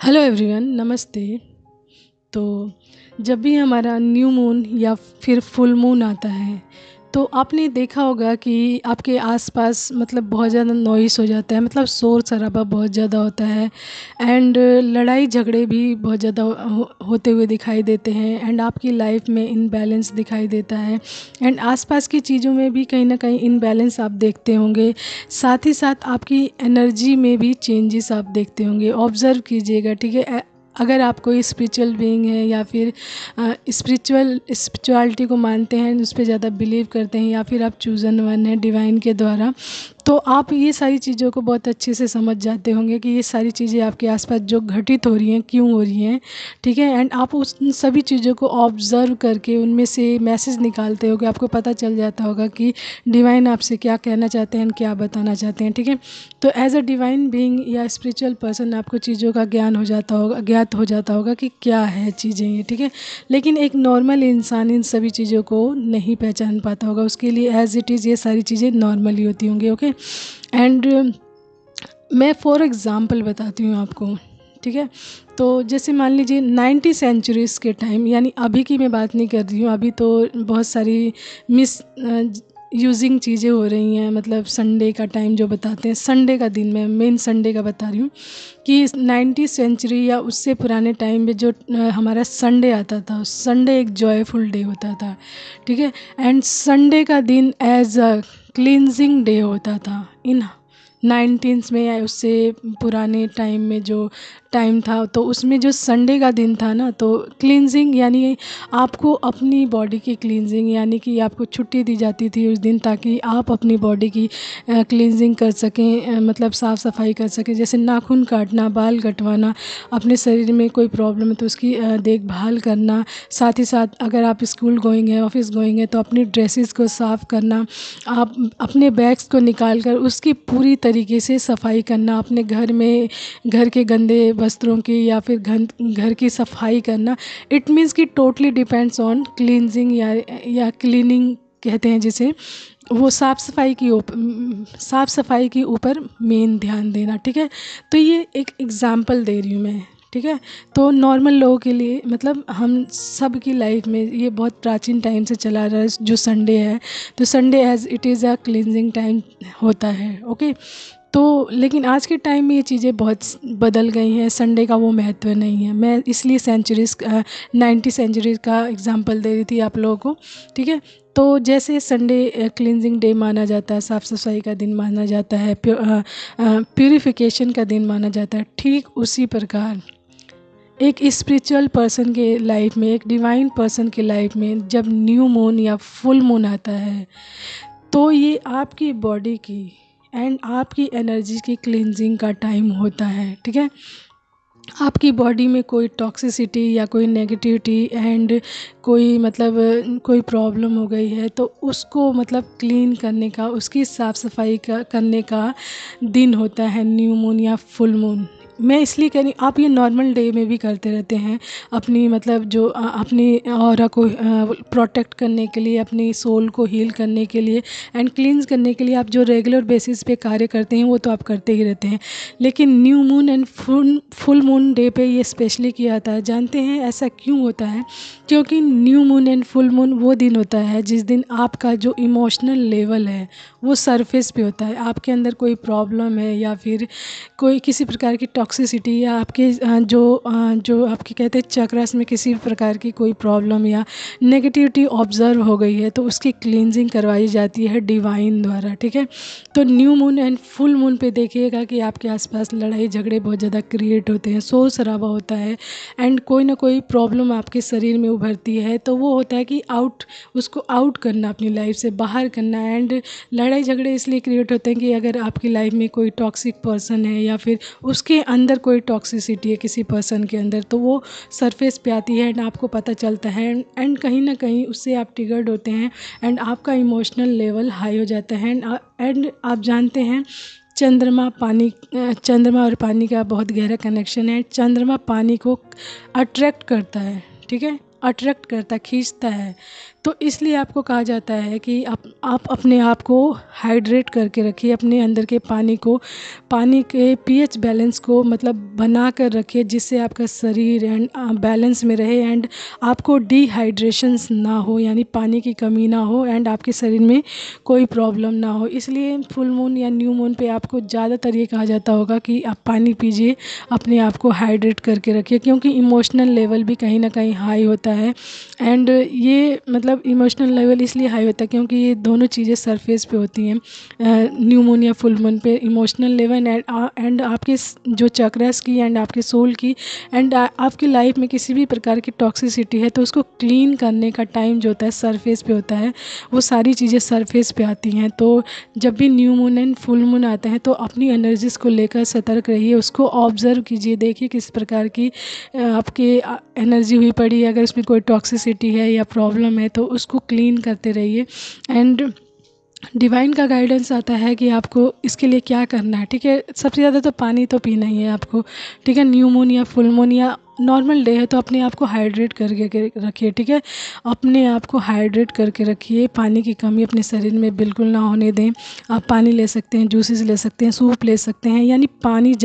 Hello everyone, नमस्ते। तो जब भी हमारा न्यू मून या फिर फुल मून आता है तो आपने देखा होगा कि आपके आसपास मतलब बहुत ज़्यादा नॉइस हो जाता है, मतलब शोर शराबा बहुत ज़्यादा होता है। एंड लड़ाई झगड़े भी बहुत ज़्यादा होते हुए दिखाई देते हैं। एंड आपकी लाइफ में इनबैलेंस दिखाई देता है। एंड आसपास की चीज़ों में भी कहीं ना कहीं इनबैलेंस आप देखते होंगे। साथ ही साथ आपकी एनर्जी में भी चेंजेस आप देखते होंगे। ऑब्ज़र्व कीजिएगा, ठीक है। अगर आप कोई स्पिरिचुअल बीइंग है या फिर स्पिरिचुअलिटी को मानते हैं, उस पर ज़्यादा बिलीव करते हैं, या फिर आप चूज़न वन है डिवाइन के द्वारा, तो आप ये सारी चीज़ों को बहुत अच्छे से समझ जाते होंगे कि ये सारी चीज़ें आपके आसपास जो घटित हो रही हैं क्यों हो रही हैं, ठीक है। एंड आप उस उन सभी चीज़ों को ऑब्ज़र्व करके उनमें से मैसेज निकालते होगे। आपको पता चल जाता होगा कि डिवाइन आपसे क्या कहना चाहते हैं, क्या बताना चाहते हैं, ठीक है। तो एज अ डिवाइन बीइंग या स्पिरिचुअल पर्सन आपको चीज़ों का ज्ञान हो जाता होगा, ज्ञात हो जाता होगा कि क्या है चीज़ें ये, ठीक है। लेकिन एक नॉर्मल इंसान इन सभी चीज़ों को नहीं पहचान पाता होगा। उसके लिए एज इट इज़ ये सारी चीज़ें नॉर्मल ही होती होंगी, ओके। एंड मैं फॉर एग्ज़ाम्पल बताती हूँ आपको, ठीक है। तो जैसे मान लीजिए 90 सेंचुरीज़ के टाइम, यानी अभी की मैं बात नहीं कर रही हूँ। अभी तो बहुत सारी मिस यूजिंग चीज़ें हो रही हैं। मतलब संडे का टाइम जो बताते हैं, संडे का दिन, मैं मेन संडे का बता रही हूँ कि 90 सेंचुरी या उससे पुराने टाइम में जो हमारा संडे आता था, संडे एक जॉयफुल डे होता था, ठीक है। एंड संडे का दिन एज अ क्लींजिंग डे होता था इन 19s में, या उससे पुराने टाइम में जो टाइम था, तो उसमें जो संडे का दिन था ना, तो क्लींजिंग यानी आपको अपनी बॉडी की क्लींजिंग, यानी कि आपको छुट्टी दी जाती थी उस दिन ताकि आप अपनी बॉडी की क्लींजिंग कर सकें, मतलब साफ़ सफाई कर सकें। जैसे नाखून काटना, बाल कटवाना, अपने शरीर में कोई प्रॉब्लम है तो उसकी देखभाल करना। साथ ही साथ अगर आप स्कूल गोइंग है, ऑफिस गोइंग है, तो अपनी ड्रेसेस को साफ़ करना, आप अपने बैग्स को निकाल कर उसकी पूरी तरीके से सफाई करना, अपने घर में घर के गंदे वस्त्रों की या फिर घर की सफाई करना। इट मीन्स कि टोटली डिपेंड्स ऑन क्लींजिंग या क्लीनिंग कहते हैं जिसे, वो साफ़ सफाई के ऊपर मेन ध्यान देना, ठीक है। तो ये एक एग्ज़ाम्पल दे रही हूँ मैं, ठीक है। तो नॉर्मल लोगों के लिए, मतलब हम सब की लाइफ में ये बहुत प्राचीन टाइम से चला रहा है जो संडे है। तो Sunday as it is a cleansing time होता है, ओके। तो लेकिन आज के टाइम में ये चीज़ें बहुत बदल गई हैं। संडे का वो महत्व नहीं है। मैं इसलिए 90 सेंचुरीज़ का एग्जांपल दे रही थी आप लोगों को, ठीक है। तो जैसे संडे क्लींजिंग डे माना जाता है, साफ़ सफाई का दिन माना जाता है, प्यूरिफिकेशन का दिन माना जाता है, ठीक उसी प्रकार एक स्पिरिचुअल पर्सन के लाइफ में, एक डिवाइन पर्सन के लाइफ में जब न्यू मून या फुल मून आता है, तो ये आपकी बॉडी की एंड आपकी एनर्जी की क्लींजिंग का टाइम होता है, ठीक है। आपकी बॉडी में कोई टॉक्सिसिटी या कोई नेगेटिविटी एंड कोई मतलब कोई प्रॉब्लम हो गई है, तो उसको मतलब क्लीन करने का, उसकी साफ़ सफाई करने का दिन होता है न्यू मून या फुल मून। मैं इसलिए कह रही, आप ये नॉर्मल डे में भी करते रहते हैं अपनी मतलब जो अपनी ऑरा को प्रोटेक्ट करने के लिए, अपनी सोल को हील करने के लिए एंड क्लींस करने के लिए आप जो रेगुलर बेसिस पे कार्य करते हैं वो तो आप करते ही रहते हैं। लेकिन new moon and full moon day पे ये स्पेशली किया जाता है। जानते हैं ऐसा क्यों होता है? क्योंकि new moon and full moon वो दिन होता है जिस दिन आपका जो इमोशनल लेवल है वो सरफेस पे होता है। आपके अंदर कोई प्रॉब्लम है या फिर कोई किसी प्रकार की टॉक्सिसिटी, या आपके जो आपके कहते हैं चक्रस में किसी प्रकार की कोई प्रॉब्लम या नेगेटिविटी ऑब्जर्व हो गई है, तो उसकी क्लींजिंग करवाई जाती है डिवाइन द्वारा, ठीक है। तो new moon and full moon पे देखिएगा कि आपके आसपास लड़ाई झगड़े बहुत ज़्यादा क्रिएट होते हैं, शोर शराबा होता है एंड कोई ना कोई प्रॉब्लम आपके शरीर में उभरती है। तो वो होता है कि उसको आउट करना, अपनी लाइफ से बाहर करना। एंड लड़ाई झगड़े इसलिए क्रिएट होते हैं कि अगर आपकी लाइफ में कोई टॉक्सिक पर्सन है या फिर उसके अंदर कोई टॉक्सिसिटी है किसी पर्सन के अंदर, तो वो सरफेस पे आती है एंड आपको पता चलता है। एंड कहीं ना कहीं उससे आप ट्रिगर्ड होते हैं एंड आपका इमोशनल लेवल हाई हो जाता है। एंड आप जानते हैं चंद्रमा और पानी का बहुत गहरा कनेक्शन है। चंद्रमा पानी को अट्रैक्ट करता है, ठीक है, अट्रैक्ट करता, खींचता है। तो इसलिए आपको कहा जाता है कि आप अपने आप को हाइड्रेट करके रखिए, अपने अंदर के पानी के पीएच बैलेंस को मतलब बना कर रखिए, जिससे आपका शरीर एंड बैलेंस में रहे एंड आपको डिहाइड्रेशंस ना हो, यानी पानी की कमी ना हो एंड आपके शरीर में कोई प्रॉब्लम ना हो। इसलिए फुल मून या न्यू मून पे आपको ज़्यादातर ये कहा जाता होगा कि आप पानी पीजिए, अपने आप को हाइड्रेट करके रखिए, क्योंकि इमोशनल लेवल भी कहीं ना कहीं हाई होता है। एंड ये मतलब इमोशनल लेवल इसलिए हाई होता है क्योंकि ये दोनों चीज़ें सरफेस पे होती हैं, न्यू मून या फुल मून पे। इमोशनल लेवल एंड आपके जो चक्रास की एंड आपके सोल की एंड आपकी लाइफ में किसी भी प्रकार की टॉक्सिसिटी है तो उसको क्लीन करने का टाइम जो होता है सरफेस पे होता है, वो सारी चीज़ें सरफेस पे आती हैं। तो जब भी new moon and full moon आते हैं तो अपनी एनर्जीज़ को लेकर सतर्क रहिए, उसको ऑब्जर्व कीजिए, देखिए किस प्रकार की आपकी एनर्जी हुई पड़ी है, अगर उसमें कोई टॉक्सिसिटी है या प्रॉब्लम है तो उसको क्लीन करते रहिए। एंड डिवाइन का गाइडेंस आता है कि आपको इसके लिए क्या करना है, ठीक है। सबसे ज़्यादा तो पानी तो पीना ही है आपको, ठीक है। न्यू मून या फुल मून या नॉर्मल डे है तो अपने आप को हाइड्रेट करके रखिए, ठीक है। अपने आप को हाइड्रेट करके रखिए, पानी की कमी अपने शरीर में बिल्कुल ना होने दें। आप पानी ले सकते हैं, जूसेस ले सकते हैं, सूप ले सकते हैं, यानी पानी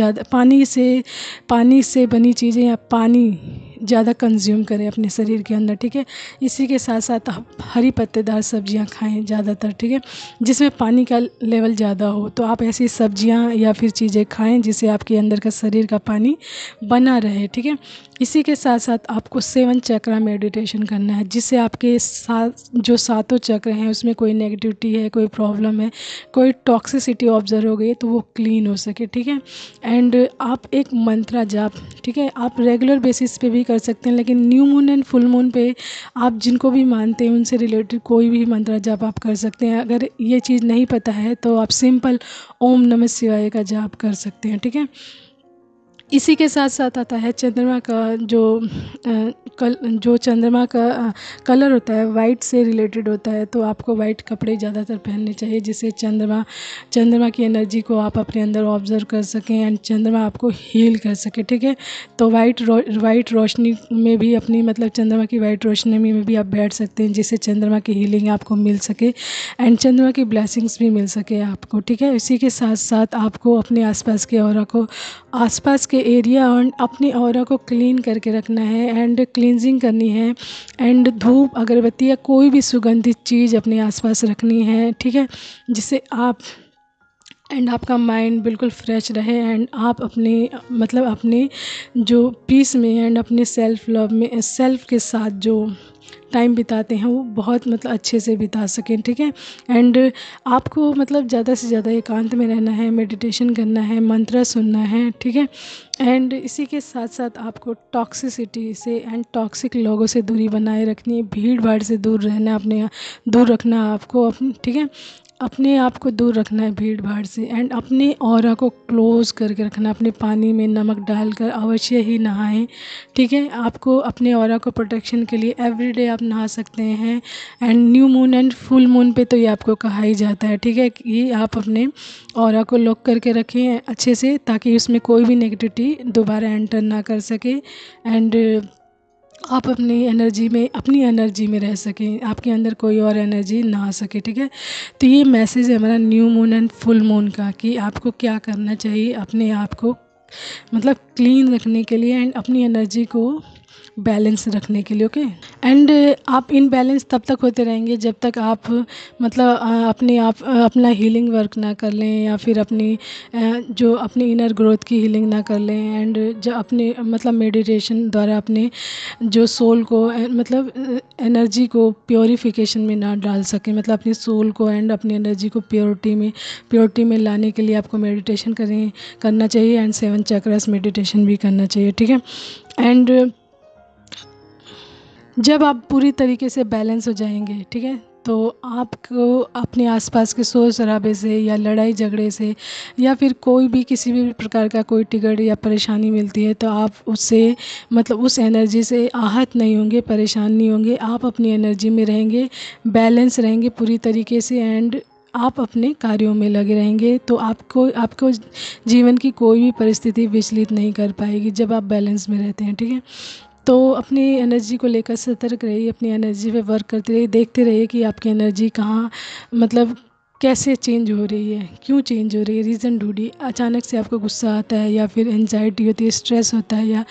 से बनी चीज़ें या पानी ज़्यादा कंज्यूम करें अपने शरीर के अंदर, ठीक है। इसी के साथ साथ आप हरी पत्तेदार सब्जियां खाएं ज़्यादातर, ठीक है, जिसमें पानी का लेवल ज़्यादा हो। तो आप ऐसी सब्जियां या फिर चीज़ें खाएं जिससे आपके अंदर का शरीर का पानी बना रहे, ठीक है। इसी के साथ साथ आपको 7 चक्रा मेडिटेशन करना है, जिससे आपके जो सातों चक्र हैं उसमें कोई नेगेटिविटी है, कोई प्रॉब्लम है, कोई टॉक्सिसिटी ऑब्जर्व हो गई तो वो क्लीन हो सके, ठीक है। एंड आप एक मंत्रा जाप, ठीक है, आप रेगुलर बेसिस पे भी कर सकते हैं, लेकिन new moon and full moon पे आप जिनको भी मानते हैं उनसे रिलेटेड कोई भी मंत्रा जाप आप कर सकते हैं। अगर ये चीज़ नहीं पता है तो आप सिंपल ओम नमः शिवाय का जाप कर सकते हैं, ठीक है। इसी के साथ साथ आता है चंद्रमा का जो चंद्रमा का कलर होता है वाइट से रिलेटेड होता है, तो आपको वाइट कपड़े ज़्यादातर पहनने चाहिए जिससे चंद्रमा की एनर्जी को आप अपने अंदर ऑब्जर्व कर सकें एंड चंद्रमा आपको हील कर सके, ठीक है। तो वाइट रोशनी में भी अपनी मतलब चंद्रमा की वाइट रोशनी में भी आप बैठ सकते हैं, जिससे चंद्रमा की हीलिंग आपको मिल सके एंड चंद्रमा की ब्लेसिंग्स भी मिल सके आपको, ठीक है। इसी के साथ साथ आपको अपने आसपास के एरिया और अपनी ऑरा को क्लीन करके रखना है एंड क्लींजिंग करनी है एंड धूप अगरबत्ती या कोई भी सुगंधित चीज़ अपने आसपास रखनी है, ठीक है, जिससे आपका माइंड बिल्कुल फ्रेश रहे एंड आप अपने जो पीस में एंड अपने सेल्फ लव में सेल्फ के साथ जो टाइम बिताते हैं वो बहुत मतलब अच्छे से बिता सकें, ठीक है। एंड आपको मतलब ज़्यादा से ज़्यादा एकांत में रहना है, मेडिटेशन करना है, मंत्र सुनना है, ठीक है। एंड इसी के साथ साथ आपको टॉक्सिसिटी से एंड टॉक्सिक लोगों से दूरी बनाए रखनी है, भीड़ भाड़ से दूर रहना, दूर रखना आपको ठीक है, अपने आप को दूर रखना है भीड़ भाड़ से एंड अपने ऑरा को क्लोज करके रखना। अपने पानी में नमक डालकर अवश्य ही नहाएं, ठीक है। आपको अपने ऑरा को प्रोटेक्शन के लिए एवरीडे आप नहा सकते हैं and new moon and full moon पे तो ये आपको कहा ही जाता है, ठीक है, कि आप अपने ऑरा को लॉक करके रखें अच्छे से ताकि उसमें कोई भी नेगेटिविटी दोबारा एंटर ना कर सके एंड आप अपनी एनर्जी में रह सकें, आपके अंदर कोई और एनर्जी ना आ सके, ठीक है। तो ये मैसेज है हमारा new moon and full moon का कि आपको क्या करना चाहिए अपने आप को मतलब क्लीन रखने के लिए एंड अपनी एनर्जी को बैलेंस रखने के लिए, ओके। एंड आप इनबैलेंस तब तक होते रहेंगे जब तक आप अपना हीलिंग वर्क ना कर लें या फिर जो अपनी इनर ग्रोथ की हीलिंग ना कर लें एंड जो अपने मेडिटेशन द्वारा अपने जो सोल को एनर्जी को प्योरीफिकेशन में ना डाल सकें, मतलब अपनी सोल को एंड अपनी एनर्जी को प्योरिटी में लाने के लिए आपको मेडिटेशन करना चाहिए एंड 7 चक्रास मेडिटेशन भी करना चाहिए, ठीक है। एंड जब आप पूरी तरीके से बैलेंस हो जाएंगे, ठीक है, तो आपको अपने आसपास के शोर शराबे से या लड़ाई झगड़े से या फिर कोई भी किसी भी प्रकार का कोई टिगड़ या परेशानी मिलती है तो आप उससे उस एनर्जी से आहत नहीं होंगे, परेशान नहीं होंगे। आप अपनी एनर्जी में रहेंगे, बैलेंस रहेंगे पूरी तरीके से एंड आप अपने कार्यों में लगे रहेंगे। तो आपको जीवन की कोई भी परिस्थिति विचलित नहीं कर पाएगी जब आप बैलेंस में रहते हैं, ठीक है। तो अपनी एनर्जी को लेकर सतर्क रहिए, अपनी एनर्जी पे वर्क करते रहिए, देखते रहिए कि आपकी एनर्जी कहाँ मतलब कैसे चेंज हो रही है, क्यों चेंज हो रही है, रीज़न ढूंढिए। अचानक से आपको गुस्सा आता है या फिर एंजाइटी होती है, स्ट्रेस होता है या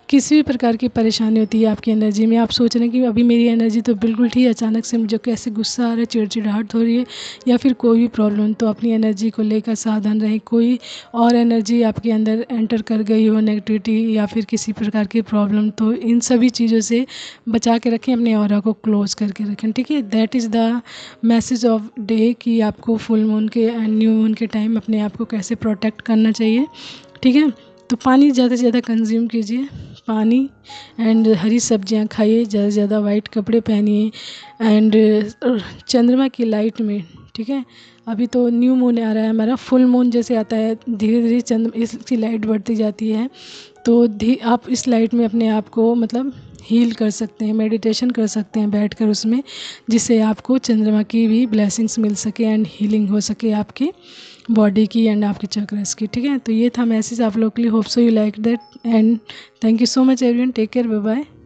किसी भी प्रकार की परेशानी होती है आपकी एनर्जी में, आप सोच रहे हैं कि अभी मेरी एनर्जी तो बिल्कुल ठीक है, अचानक से मुझे कैसे गुस्सा आ रहा है, चिड़चिड़ाहट हो रही है या फिर कोई भी प्रॉब्लम, तो अपनी एनर्जी को लेकर सावधान रहें। कोई और एनर्जी आपके अंदर एंटर कर गई हो, नेगेटिविटी या फिर किसी प्रकार की प्रॉब्लम, तो इन सभी चीज़ों से बचा के रखें, अपने ऑरा को क्लोज करके रखें। ठीक है, that is the message of day कि आपको फुल मून के एंड न्यू मून के टाइम अपने आप को कैसे प्रोटेक्ट करना चाहिए। ठीक है, तो पानी ज़्यादा से ज़्यादा कंज्यूम कीजिए, पानी एंड हरी सब्जियां खाइए, ज़्यादा से ज़्यादा वाइट कपड़े पहनिए एंड चंद्रमा की लाइट में। ठीक है, अभी तो न्यू मून आ रहा है हमारा, फुल मून जैसे आता है धीरे धीरे चंद्र इसकी लाइट बढ़ती जाती है, तो आप इस लाइट में अपने आप को मतलब हील कर सकते हैं, मेडिटेशन कर सकते हैं बैठकर उसमें, जिससे आपको चंद्रमा की भी ब्लेसिंग्स मिल सके एंड हीलिंग हो सके आपकी बॉडी की एंड आपके चक्रस की। ठीक है, तो ये था मैसेज आप लोग के लिए। Hope so you like that and thank you so much everyone, take care, bye bye.